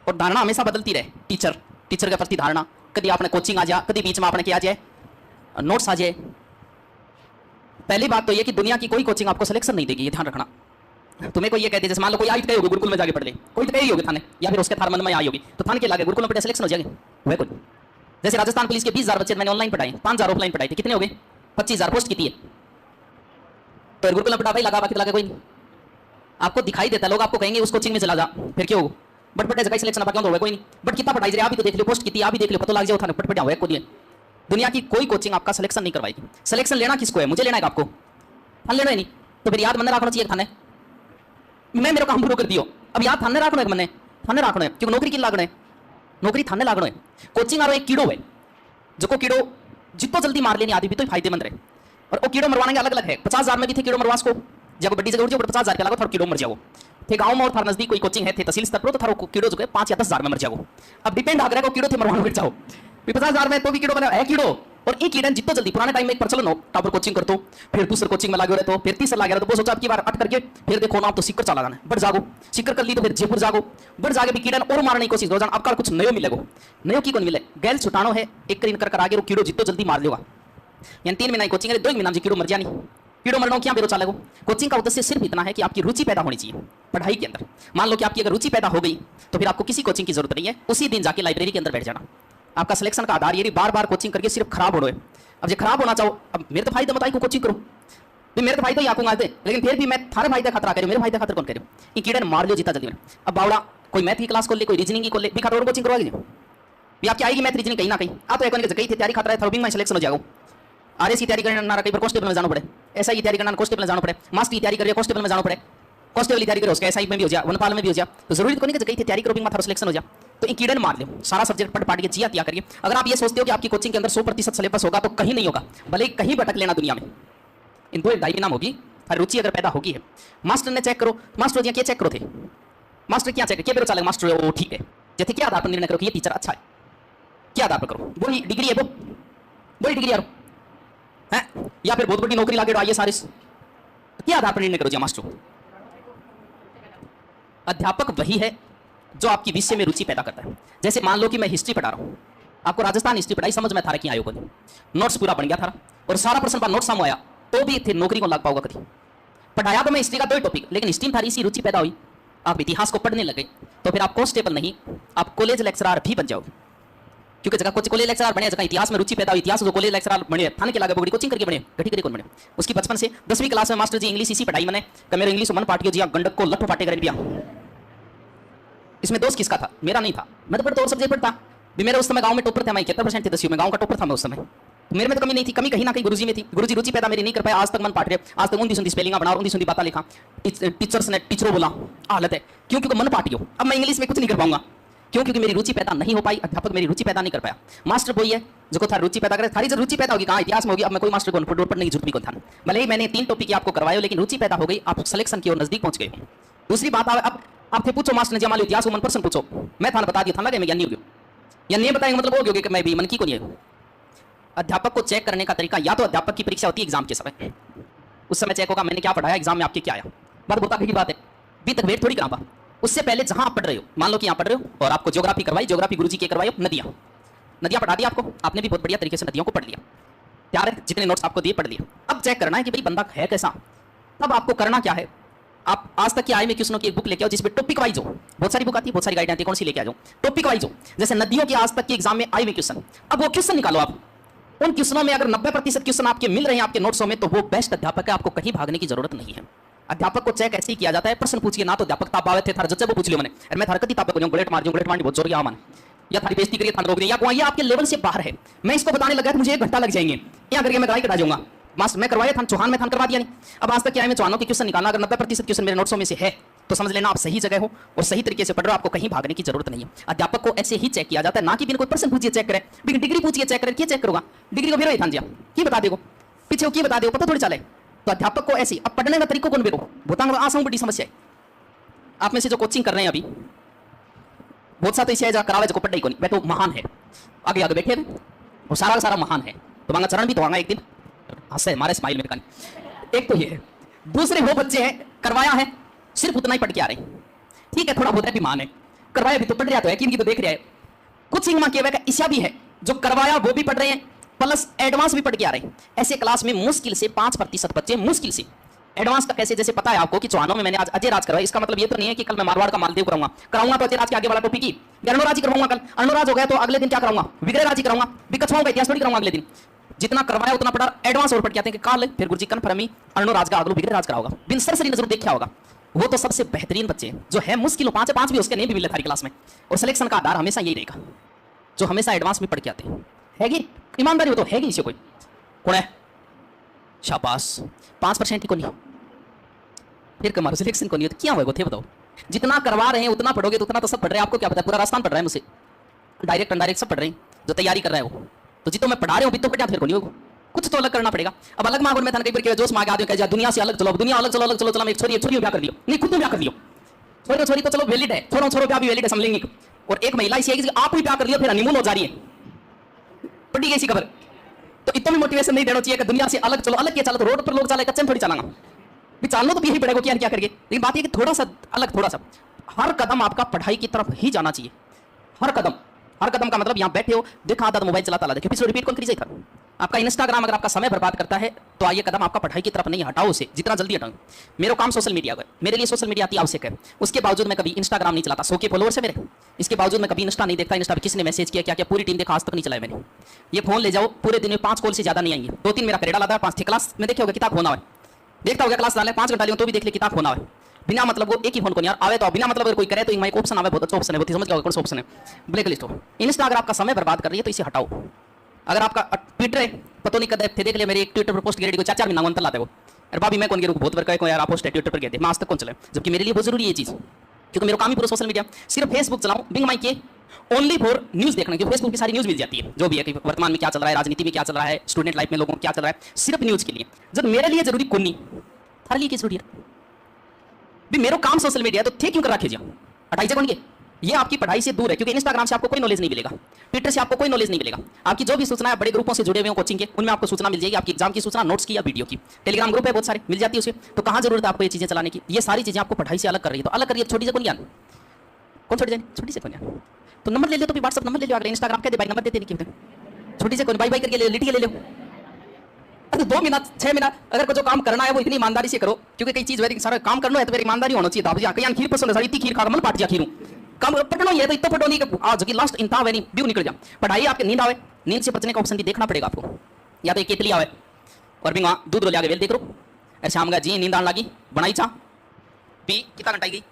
और धारणा हमेशा बदलती रहे। टीचर के प्रति धारणा, कभी आपने कोचिंग आ जा, कभी बीच में आपने क्या आ जाए नोट्स आ जाए। पहली बात तो ये कि दुनिया की कोई कोचिंग आपको सिलेक्शन नहीं देगी, ये ध्यान रखना। तुम्हें कोई ये कहते जैसे मान लो कोई आई गए होगी गुरुकुल में जाके पढ़ ले, कोई तो गई होगी थाने या फिर उसके थार मन में आई होगी, तो थाने के लागे गुरुकुल में पढ़े सिलेक्शन हो जाएंगे वह कोई। जैसे राजस्थान पुलिस के 20,000 बच्चे मैंने ऑनलाइन पढ़ाए, 5,000 ऑफलाइन पढ़ाए थे, कितने हो गए 25,000 पोस्ट की थी। तो गुरुकुल में पढ़ा भाई लगा, बाकी लगा कोई नहीं। आपको दिखाई देता, लोग आपको कहेंगे उस कोचिंग में चला जा, फिर क्यों बट बटे जगह सिलेक्शन क्यों हो कोई नहीं। बट कितना पढ़ाई आप भी तो देख लो, पोस्ट कितनी आप भी देख लो, पता लग जाओ थाने पट पटा हुआ है कोई। दुनिया की कोई कोचिंग आपका सिलेक्शन नहीं करवाएगी। सिलेक्शन लेना किसको है, मुझे लेना है आपको, हाँ लेना ही नहीं। तो फिर याद मन रखना चाहिए थाने, मैं मेरे काम पूरा कर दियो, अब याद थाने रखना है, मैंने थाने रखना है क्योंकि नौकरी की लागण है, नौकरी थाने लागण है। कोचिंग आ रहा एक कीड़ो है, जो को कीड़ो जितो जल्दी मार लेनी आदि भी तो फायदेमंद रहे। और वो कीड़ो मरवाने के अलग अलग है, 50,000 में भी थे कीड़ो मरवास को, जब बड़ी जगह उठ जाओ 50,000 के लगा थोड़ा कीड़ो मर जाओ। थे गांव में और थार नजदीक कोई कोचिंग है, थे तहसील स्तर पर, तो थारो कीड़ो जो है 5 या 10,000 में मर जाओ। अब डिपेंड आ रहा है कीड़ो थे मरवाने बैठ जाओ 50,000 में, तो भी कीड़ो बना है कीड़ो। और एक कीड़े जितो जल्दी पुराने टाइम में एक प्रचलन हो, टावर कोचिंग कर तो फिर दूसरे कोचिंग में लगे रहे, तो फिर तीसरा लगे रहे, तो वो सोचा अब की बार अट करके फिर देखो ना, तो सिक्कर चला जाना बढ़ जागो, सिक्कर कर ली तो फिर जयपुर जागो, बढ़ जागे भी कीड़े और मारने की कोशिश हो जाना। अब कुछ नयो मिलेगो, नयो की कौन मिले गैल छुटानो है, एक करीन कर आगे कीड़ो जितो जल्दी मार लेगा। यानी 3 महीना कोचिंग है, 2 महीना कीड़ो मर जानी, कीड़ो मरना क्या बेरो चलेगो। कोचिंग का उद्देश्य सिर्फ इतना है कि आपकी रुचि पैदा होनी चाहिए पढ़ाई के अंदर। मान लो कि आपकी अगर रुचि पैदा हो गई तो फिर आपको किसी कोचिंग की जरूरत नहीं है, उसी दिन जाके लाइब्रेरी के अंदर बैठ जाना। आपका सिलेक्शन का आधार ये बार बार कोचिंग करके सिर्फ खराब हो रहे। अब जो खराब होना चाहो, अब मेरे तो फायदा बताई को कोचिंग करो, मेरे तो फायदा ही आकूंगा थे, लेकिन फिर भी मैं थारे फायदा खतरा करूँ, मेरे फायदा खतर कौन करूँ। ये कीड़े मार लो जितना जल्दी में। अब बावड़ा कोई मैथ की क्लास खोल ले, कोई रीजनिंग की खोल ले, भी खातर और कोचिंग करवाएगी भी आपकी आएगी मैथ रीजनिंग कहीं ना कहीं। आप तो एक कहीं तैयारी खतरा है, थर्बिंग में सिलेक्शन हो जाओ। आरएस की तैयारी करना ना कहीं पर कांस्टेबल में जाना पड़े, ऐसा ही तैयारी करना कांस्टेबल में जाना पड़े, मास्टर की तैयारी करिए कांस्टेबल में जाना पड़े, कांस्टेबल की तैयारी करो उसके एसआई में भी हो जाए, वनपाल में भी हो जाए। तो जरूरी तो नहीं कि कहीं तैयारी करो भी माथा सिलेक्शन हो जाए। तो एक कीड़े मार लो, सारा सब्जेक्ट पढ़ पाट के जिया तिया करिए। अगर आप ये सोचते हो कि आपकी कोचिंग के अंदर 100% सिलेबस होगा, तो कहीं नहीं होगा, भले कहीं भटक लेना दुनिया में। इन दो ढाई नाम होगी, रुचि अगर पैदा होगी है। मास्टर ने चेक करो, मास्टर जी क्या चेक करो थे, मास्टर क्या चेक क्या चलेगा, मास्टर वो ठीक है जैसे क्या आधार पर निर्णय करो कि ये टीचर अच्छा है, क्या आधार पर करो, वही डिग्री है वही डिग्री यार है, या फिर बहुत बड़ी नौकरी लागे आइए सारे, क्या आधार पर निर्णय करो जी मास्टर। अध्यापक वही है जो आपकी विषय में रुचि पैदा करता है। जैसे मान लो कि मैं हिस्ट्री पढ़ा रहा हूं, आपको राजस्थान हिस्ट्री पढ़ाई, समझ में थारा की आयो को नोट्स पूरा बन गया था और सारा प्रश्न पर नोट्स सामने आया, तो भी थे नौकरी को लग पाओगा कभी। पढ़ाया तो मैं हिस्ट्री का 2 टॉपिक, लेकिन हिस्ट्री में थारी इसी रुचि पैदा हुई, आप इतिहास को पढ़ने लगे, तो फिर आप कांस्टेबल नहीं, आप कॉलेज लेक्चरर भी बन जाओगे। क्योंकि जगह कुछ कॉलेज लेक्चरर बने, जगह इतिहास में रुचि पैदा हुई, इतिहास जो कॉलेज लेक्चरर बने, थाने के लागे बड़ी कोचिंग करके बने, घटी करी कौन बने। उसकी बचपन से 10वीं क्लास में मास्टर जी इंग्लिश इसी पढ़ाई मैंने मेरे इंग्लिश मन पाटियो जी गंडक को लट्ठो पाटे कर दिया। इसमें दोस्त किसका था, मेरा नहीं था, मैं तो पढ़ता और सब्जेक्ट पढ़ता भी। मेरे उस समय गांव में टॉपर थे, मैं 71% थे 10वीं में, गांव का टॉपर था मैं उस समय। मेरे में तो कमी नहीं थी, कमी कहीं ना कहीं गुरुजी में थी। गुरुजी रुचि पैदा मेरी नहीं कर पाया, आज तक मन पाट रहे, आज तक उन्दी सुंदी स्पेलिंग बना, उन्दी सुंदी बातें लिखा, टीचर्स ने टीचरों बोला हालत है, क्यों क्योंकि मन पाटियो। अब मैं इंग्लिश में कुछ नहीं कर पाऊंगा, क्यों क्योंकि मेरी रुचि पैदा नहीं हो पाई, अध्यापक मेरी रुचि पैदा नहीं कर पाया। मास्टर वही है जो को था रुचि पैदा करे, थारी जब रुचि पैदा होगी कहाँ इतिहास में होगी। अब मैं कोई मास्टर को पढ़ने की जरूरत भी कौन था, भले ही मैंने 3 टॉपिक आपको करवाए, लेकिन रुचि पैदा हो गई, आप सिलेक्शन की ओर नजदीक पहुंच गए। दूसरी बात अब आपसे पूछो मास्टर ने जमा इतिहास को 1% पूछो, मैं थाना बता दिया था लगे मैं ज्ञानी हो गया, या नहीं बताएंगे मतलब हो गया कि मैं भी मन की को नहीं है। अध्यापक को चेक करने का तरीका, या तो अध्यापक की परीक्षा होती है एग्जाम के समय, उस समय चेक होगा मैंने क्या पढ़ाया, एग्जाम में आपके क्या आया, बात बोता की बात है, अभी तक वेट थोड़ी करा। उससे पहले जहां आप पढ़ रहे हो, मान लो कि यहाँ पढ़ रहे हो और आपको ज्योग्राफी करवाई, ज्योग्राफी गुरुजी के करवाई, नदियां पढ़ा दी आपको, आपने भी बहुत बढ़िया तरीके से नदियों को पढ़ लिया, तैयार है, जितने नोट्स आपको दिए पढ़ लिया। अब चेक करना है कि भाई बंदा है कैसा। तब आपको करना क्या है, आप आज तक की आई में क्वेश्चनों की एक बुक लेके आओ जिसमें टॉपिक वाइज हो, बहुत सारी बुक आती है, बहुत सारी गाइड आती है, कौन सी लेके आ जाओ, टॉपिक वाइज हो। जैसे नदियों के आज तक के एग्जाम में आई में क्वेश्चन, अब वो क्वेश्चन निकालो आप। उन क्वेश्चनों में अगर 90% क्वेश्चन आपके मिल रहे हैं आपके नोट्सों में, तो वो बेस्ट अध्यापक है, आपको कहीं भागने की जरूरत नहीं है। अध्यापक को चेक ऐसे ही किया जाता है, प्रश्न पूछिए ना, तो अध्यापक ताप आवे थे थार जच्चे को पूछ लियो मैंने, और मैं हरकत ही ताप को बुलेट मार बहुत जोर मान, या थारी बेइज्जती करिए थान रोक दिया, या ये आपके लेवल से बाहर है, मैं इसको बताने लगा तो मुझे 1 घंटा लग जाएंगे, यहाँ करके मैं गवाही कटा जाऊंगा। मास्टर मैं करवाया था चौहान में, थान करवा दिया नहीं। अब आज तक क्या है, मैं चौहानों के क्वेश्चन निकालना, अगर 90% क्वेश्चन मेरे नोट्सों में से है, तो समझ लेना आप सही जगह हो और सही तरीके से पढ़ रहे हो, आपको कहीं भागने की जरूरत नहीं है। अध्यापक को ऐसे ही चेक किया जाता है, ना कि बिना कोई प्रश्न पूछिए चेक करें, बिना डिग्री पूछिए चेक करें, क्या चेक करोगा, डिग्री को फिर थान दिया की बता देगो, पीछे की बता दो, पता थोड़ी चले। तो अध्यापक को ऐसी, अब पढ़ने का तरीका कौन बेरो, भूतांग आसाऊ बड़ी समस्या है। आप में से जो कोचिंग कर रहे हैं अभी, बहुत सा तो इसे करावे जो पढ़ाई को नहीं, तो महान है, आगे आगे बैठे वो सारा सारा महान है, तो मांगा चरण भी तो आगा एक दिन हंसे हमारे स्माइल में कान। एक तो ये है, दूसरे वो बच्चे हैं करवाया है सिर्फ उतना ही पढ़ के आ रहे हैं, ठीक है थोड़ा बहुत है मान है, करवाया भी तो पढ़ रहा तो है कि इनकी तो देख रहा है। कुछ सिग्मा के का ऐसा भी है जो करवाया वो भी पढ़ रहे हैं प्लस एडवांस भी पढ़ के आ रहे हैं। ऐसे क्लास में मुश्किल से 5% बच्चे मुश्किल से एडवांस का कैसे, जैसे पता है आपको कि चौहानों में मैंने आज अजय राज करवाया, इसका मतलब ये तो नहीं है कि कल मैं मारवाड़ का मालदेव कराऊंगा तो अजय राज के आगे वाला टॉपिक ही अर्णोराज ही करवाऊंगा। कल अर्णोराज हो गया तो अगले दिन क्या कराऊंगा, विग्रहराज ही कराऊंगा, विकछुओं का इतिहास थोड़ी कराऊंगा अगले दिन। जितना करवाया उतना पढ़ा, एडवांस और पढ़ के आते हैं कि काल फिर गुरुजी कन्फर्मी अर्णोराज का अगलो विग्रहराज कराओगा, बिन सरसरी नजर देखा होगा। वो तो सबसे बेहतरीन बच्चे हैं जो है मुश्किल 5 भी उसके नहीं भी मिले थारी क्लास में। और सिलेक्शन का आधार हमेशा यही रहेगा जो हमेशा एडवांस में पढ़ के आते हैं। हैगी ईमानदारी हो तो हैगी इसे कोई कौन है, शाबाश 5% ही को नहीं, फिर कमारो सिलेक्शन को नहीं तो क्या होगा थे बताओ। जितना करवा रहे हैं उतना पढ़ोगे तो उतना तो सब पढ़ रहे हैं। आपको क्या पता है, पूरा राजस्थान पढ़ रहा है मुझसे, डायरेक्ट अनडायरेक्ट सब पढ़ रहे हैं जो तैयारी कर रहे हो। तो जितना मैं पढ़ा रहा हूँ भी तो पढ़ा फिर को नहीं होगा, कुछ तो अलग करना पड़ेगा। अब अलग मांगो मैं था कई बार जोश मांगे आदमी कह दुनिया से अलग चलो, दुनिया अलग चलो अलग चलो चलो, एक छोरी ब्याह कर लियो, नहीं खुद ब्याह कर लियो, छोरी तो चलो वैलिड है, छोरो ब्याह भी वैलिड है समझेंगे। और एक महिला इसी है आप भी ब्याह कर लियो फिर हनीमून हो जा रही है, पड़ी गई सी खबर। तो इतना भी मोटिवेशन नहीं देना चाहिए कि दुनिया से अलग चलो, अलग क्या चलो तो रोड पर लोग चले कच्चे में थोड़ी चलाना भी चालना तो यही पड़ेगा क्या करके। लेकिन बात यह कि थोड़ा सा अलग, थोड़ा सा हर कदम आपका पढ़ाई की तरफ ही जाना चाहिए। हर कदम का मतलब यहाँ बैठे हो देखा आधा तो मोबाइल चलाता देखिए पिछले रिपीट कौन करी था। आपका इंस्टाग्राम अगर आपका समय बर्बाद करता है तो आइए कदम आपका पढ़ाई की तरफ नहीं, हटाओ उसे जितना जल्दी हटाओ। मेरा काम सोशल मीडिया का, मेरे लिए सोशल मीडिया अति आवश्यक है। उसके बावजूद मैं कभी इंस्टाग्राम नहीं चलाता, 100 के फॉलोअर्स है मेरे, इसके बावजूद मैं कभी इंस्टा नहीं देखता। इंस्टा पर किसने मैसेज किया क्या क्या पूरी टीम देखा, आज तक नहीं चलाया मैंने। ये फोन ले जाओ पूरे दिन में 5 कॉल से ज्यादा नहीं आएंगे। 2-3 मेरा करेड़ा लाता है, 5 क्लास में देखे होगा किताब होना है, देखता होगा क्लास डाले 5 घंटा लियो तो भी देख ले किताब होना है। बिना मतलब वो एक ही फोन को नहीं यार आवे तो बिना मतलब अगर कोई करे तो एक ऑप्शन आवे, बहुत अच्छा ऑप्शन है, बहुत समझ जाओगे कौन सा ऑप्शन है, ब्लैक लिस्ट हो। इंस्टा अगर आपका समय बर्बाद कर रही है तो इसे हटाओ। अगर आपका ट्विटर है पता नहीं कदे थे देख ले मेरे एक ट्विटर पर पोस्ट की रेडी को 4-4 महीना अंतर लाते हो। अरे भाभी मैं कौन के बहुत वर्क को यार आप पोस्ट है ट्विटर पर कहते मैं आज तक कौन चले, जबकि मेरे लिए बहुत जरूरी है ये चीज, क्योंकि मेरा काम ही पूरा सोशल मीडिया। सिर्फ फेसबुक चलाऊं बिंग माई के ओनली फॉर न्यूज देखने के, फेसबुक की सारी न्यूज मिल जाती है जो भी है कि वर्तमान में क्या चल रहा है, राजनीति में क्या चल रहा है, स्टूडेंट लाइफ में लोगों को क्या चल रहा है, सिर्फ न्यूज के लिए। जब मेरे लिए जरूरी कौन नहीं, थारे लिए क्या जरूरी है भी मेरा काम सोशल मीडिया है तो थे क्यों कर रखे हटाई कौन के। ये आपकी पढ़ाई से दूर है क्योंकि इंस्टाग्राम से आपको कोई नॉलेज नहीं मिलेगा, ट्विटर से आपको कोई नॉलेज नहीं मिलेगा। आपकी जो भी सूचना है बड़े ग्रुपों से जुड़े हुए हैं कोचिंग के, उनमें आपको सूचना मिल जाएगी, आपकी एग्जाम की सूचना, नोट्स की या वीडियो की। टेलीग्राम ग्रुप है बहुत सारे, मिल जाती है उसे। तो कहाँ जरूरत है आपको ये चीजें चलाने की। ये सारी चीजें आपको पढ़ाई से अलग कर रही है, तो अलग करिए। छोटी से कौन ज्ञान, कौन छोटी जाए, छोटी से कौन ज्ञान। तो नंबर ले लो, तो भी व्हाट्सअप नंबर ले लो, अगले इंस्टाग्राम के भाई नंबर देते नहीं क्यों, छोटी से कौन बाई बाई करके ले लिटिए ले लो। अरे 2 मिनट 6 मिनट अगर जो काम करना है वो इतनी ईमानदारी से करो, क्योंकि कई चीज वैसे सारा काम करना है तो फिर ईमानदारी होना चाहिए। आप कहीं खीर पसंद है सारी इतनी खीर खा मल पाट जा खीरू काम पटना है तो इतना पटो नहीं कि आज की लास्ट इंता वे नहीं व्यू निकल जा। पढ़ाई आपके नींद आवे, नींद से बचने का ऑप्शन भी देखना पड़ेगा आपको। या तो एक केतली आवे और भी वहाँ दूध रो जाके वेल देख रो, अरे शाम का जी नींद आने लगी बनाई चाह पी, कितना घंटा गई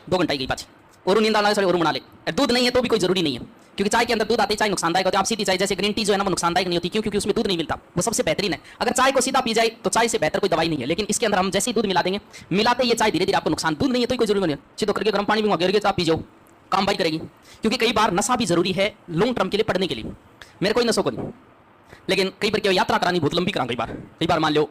2 घंटा ही गई पाची, और नींद आने लगे और बना ले। दूध नहीं है तो भी कोई जरूरी नहीं है, क्योंकि चाय के अंदर दूध आते चाय नुकसानदायक होती है। आप सीधी चाय जैसे ग्रीन टी जो है ना वो नुकसानदायक नहीं होती, क्योंकि उसमें दूध नहीं मिलता, वो सबसे बेहतरीन है। अगर चाय को सीधा पी जाए तो चाय से बेहतर कोई दवाई नहीं है, लेकिन इसके अंदर हम जैसे ही दूध मिला देंगे, मिलाते ये चाय धीरे धीरे आपको नुकसान, दूध नहीं है तो कोई जरूरी नहीं है। सीधो करके गर्म पानी भी गिर के आप पी जाओ, काम भाई करेगी। क्योंकि कई बार नशा भी जरूरी है लॉन्ग टर्म के लिए, पढ़ने के लिए। मेरे कोई नशो को नहीं, लेकिन कई बार क्या यात्रा करानी बहुत लंबी करा, कई बार मान लो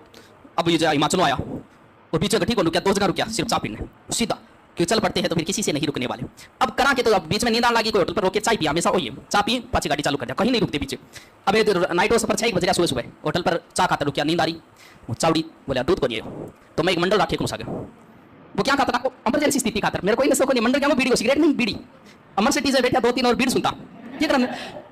अब ये हिमाचल आया और बीच में ठीक हो रुका, 2 जगह रुका सिर्फ चाय पीने सीधा, क्यों चल पड़ते हैं तो फिर किसी से नहीं रुकने वाले। अब करा के तो अब बीच में नींद आने लगी, कोई होटल पर रोके चाय पिया, हमेशा वही चाय पी पाची गाड़ी चालू कर दिया, कहीं नहीं रुकते पीछे। अब नाइट हो सफर 6 बज गया सुबह होटल पर चाय खाता रुकिया, नींद आ रही, वो चावड़ी बोला दूध को नहीं तो मैं एक मंडल राखे घुसा गया। वो क्या खाता था, इमरजेंसी स्थिति खाता, मेरे कोई नशा को नहीं, मंडल क्या बीड़ी, सिगरेट नहीं बीड़ी। मर्सिडीज से बैठा 2-3 और बीड़ी सुनता, क्या करना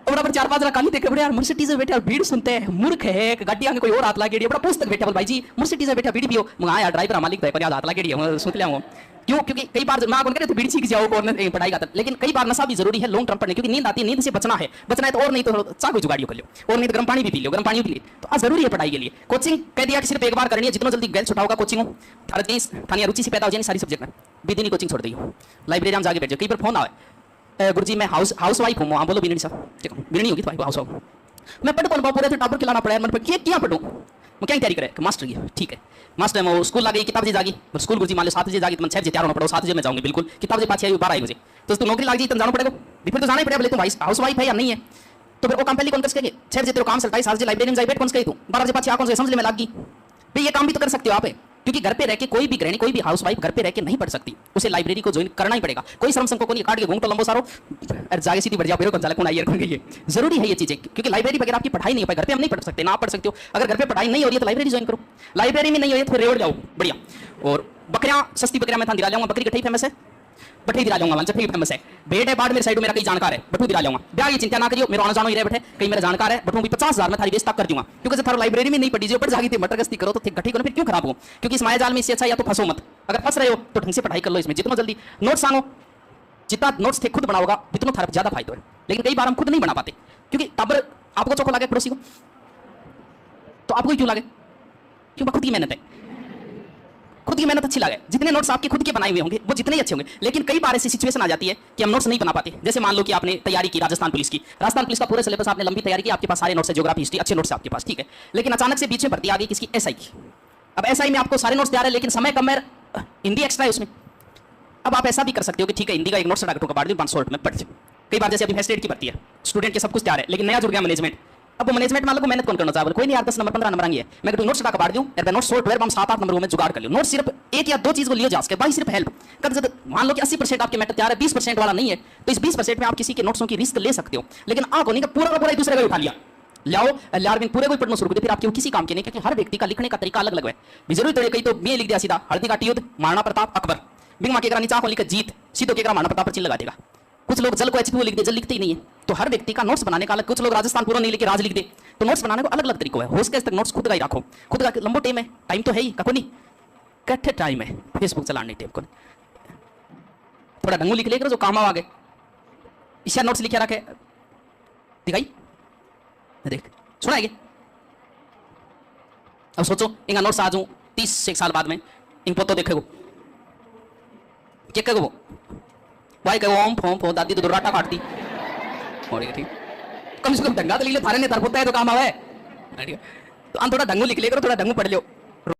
बराबर 4-5 जरा काली देखे बड़े यार मर्सिडीज से बैठे और बीड़ी सुनते हैं, मूर्ख है। गाड़ी आगे कोई और हाथ लागेड़ी, बड़ा पुस्तक बैठा बोल भाई जी मर्सिडीज से बैठा बीड़ी पियो, मंगा यार ड्राइवर मालिक तो याद हाथ लागेड़ी है सुन लिया। क्यों, क्योंकि कई बार मैं कौन कहते बीड़ी सीख जाओ और पढ़ाई का, लेकिन कई बार नशा भी जरूरी है लॉन्ग टर्म पढ़ने, क्योंकि नींद आती है, नींद से बचना है तो और नहीं तो चाह कोई जुगाड़ियों कर लो, और नहीं तो गर्म पानी भी पी लो, गर्म पानी भी ले तो आज जरूरी है पढ़ाई के लिए। कोचिंग कह दिया कि सिर्फ एक बार करनी है, जितना जल्दी गैल छुटाओगा कोचिंग हो थानी रुचि से पैदा हो जाए सारी सब्जेक्ट में, विदिनी कोचिंग छोड़ दी हो, लाइब्रेरी में जाके बैठ जाओ। कई बार फोन आए गुरुजी मैं हाउस वाइफ हूँ, हाँ बोलो बिरणी साहब, ठीक है बिरणी होगी तो हाउस वाइफ मैं पढ़ कौन पूरे थे टाबर खिलाना पड़ा, मन क्या पढ़ूँ मैं क्या तैयारी करे मास्टर की, ठीक है मास्टर मैं स्कूल ला गई, किताब जी जागी स्कूल गुरुजी मान लो 7 बजे जागी, तो 6 बजे तैयार होना पड़ेगा, 7 बजे मैं जाऊंगी बिल्कुल, किताब जी पाछे आई 12 बजे तो नौकरी लग जाए तो जाना पड़ेगा, फिर तो जाना ही पड़ेगा, बोले तुम हाउस वाइफ है या नहीं है, तो फिर वो काम पहले कौन कर सकेंगे, 6 बजे तेरे काम चलता है, 7 बजे लाइब्रेरी में जाए बैठ कौन से तू 12 बजे पाछे आ कौन से समझ ले में लग गई भाई, ये काम भी तो कर सकते हो आप, क्योंकि घर पे रह के कोई भी गृहिणी कोई भी हाउस वाइफ घर पे रह के नहीं पढ़ सकती, उसे लाइब्रेरी को ज्वाइन करना ही पड़ेगा। कोई श्रम संघ को नहीं काट के घूंटो लंबो सारो जागे सीधी बढ़ जाओ फिर कौन चला कौन आइए कौन गई, जरूरी है ये चीजें, क्योंकि लाइब्रेरी वगैरह आपकी पढ़ाई नहीं हो पाए, घर पे हम नहीं पढ़ सकते ना आप पढ़ सकते हो। अगर घर पे पढ़ाई नहीं हो रही है तो लाइब्रेरी ज्वाइन करो, लाइब्रेरी में नहीं हो रही है तो रेवड़ जाओ बढ़िया। और बकरियां सस्ती बकरियां मैं था दिला लाऊंगा, बकरी कट्ठी फेमस है बठे दिला जाऊंगा जब फेमस है बेटे बाढ़ मेरे साइड मेरा कई जानकार है बठू दिला जाऊंगा ब्याह ये चिंता ना करियो मेरा आना जानो ही रहे बैठे कई मेरा जानकार है बठू भी 50,000 में थारी वेस्ट तक कर दूंगा क्योंकि थारा लाइब्रेरी में नहीं पढ़ी जो पढ़ जागी थी मटर गस्ती करो तो घटी को फिर क्यों खराब हो क्योंकि इस माया जाल में इससे अच्छा या तो फंसो मत अगर फंस रहे हो तो ढंग से पढ़ाई कर लो इसमें जितना जल्दी नोट्स आनो जितना नोट्स थे खुद बनाओगा उतना थारा ज्यादा फायदा है लेकिन कई बार हम खुद नहीं बना पाते क्योंकि टाबर आपको चौको लगे पड़ोसी को तो आपको क्यों लगे क्यों खुद की मेहनत है खुद की मेहनत अच्छी लगे जितने नोट्स आपके खुद के बनाए हुए होंगे वो जितने ही अच्छे होंगे लेकिन कई बार ऐसी सिचुएशन आ जाती है कि हम नोट्स नहीं बना पाते जैसे मान लो कि आपने तैयारी की राजस्थान पुलिस का पूरा सिलेबस आपने लंबी तैयारी की आपके पास सारे नोट्स है ज्योग्राफी हिस्ट्री अच्छे नोट्स है आपके पास ठीक है लेकिन अचानक से बीच में भर्ती आ गई किसकी एसआई की अब एसआई में आपको सारे नोट्स तैयार है लेकिन समय कम है हिंदी एक्स्ट्रा है उसमें अब आप ऐसा भी कर सकते हो कि ठीक है हिंदी का एक नोट्स हटा बाढ़ दूँ 500 में पढ़ जाओ कई बार जैसे अभी फर्स्ट एड की भर्ती है स्टूडेंट के सब कुछ तैयार है लेकिन नया जुड़ गया मैनेजमेंट अब मैनेजमेंट वालों को मेहनत कौन करना चाहे कोई नहीं यार 10 नंबर 15 नंबर आएंगे मैं कहूँ नोट्स हटा बाढ़ दूँ यार नोट्स शॉर्ट हम 7-8 नंबरों में जुगाड़ कर लियो नोट सिर्फ एक या दो चीज को लियो जा सके बाकी सिर्फ हेल्प कर मान लो कि 80% आपके मैटर तैयार है 20% वाला नहीं है तो इस 20% में आप किसी के नोट्सों की रिस्क ले सकते हो लेकिन आप नहीं पूरा का पूरा एक दूसरे का उठा लिया लाओ लार्विन पूरे कोई पढ़ना शुरू कर दे फिर आपके किसी काम के नहीं क्योंकि हर व्यक्ति का लिखने का तरीका अलग अलग है जरूरी तो कहीं तो मैं लिख दिया सीधा हल्दी का युद्ध महाराणा प्रताप अकबर बिंग माँ के नीचा को लिखा जीत सीधो के महाराणा प्रताप पर चिन्ह लगा देगा कुछ लोग जल को एचपी लिख दे जल लिखते ही नहीं है तो हर व्यक्ति का नोट्स बनाने का अलग कुछ लोग राजस्थान पूरा नहीं लिखे राज लिख दे तो नोट्स बनाने को अलग अलग तरीकों है हो सके तक नोट्स खुद का ही रखो खुद का लंबो टाइम तो है ही कको नहीं कट्ठे टाइम है फेसबुक चलाने टाइम को थोड़ा ढंगू लिख लेकर जो काम आ गए इसे नोट्स लिखे रखे दिखाई देख सुनाएंगे अब सोचो इनका नोट्स आ जाऊं 30 साल बाद में इन पोतो देखेगो क्या कहेगो वो भाई कहो ओम फोम फो दादी तो दुर्राटा काटती और ये ठीक कम से कम ढंगा तो ले ले थारे ने तरफोता है तो काम आवे तो हम थोड़ा ढंगू लिख ले करो थोड़ा ढंगू पढ़ लो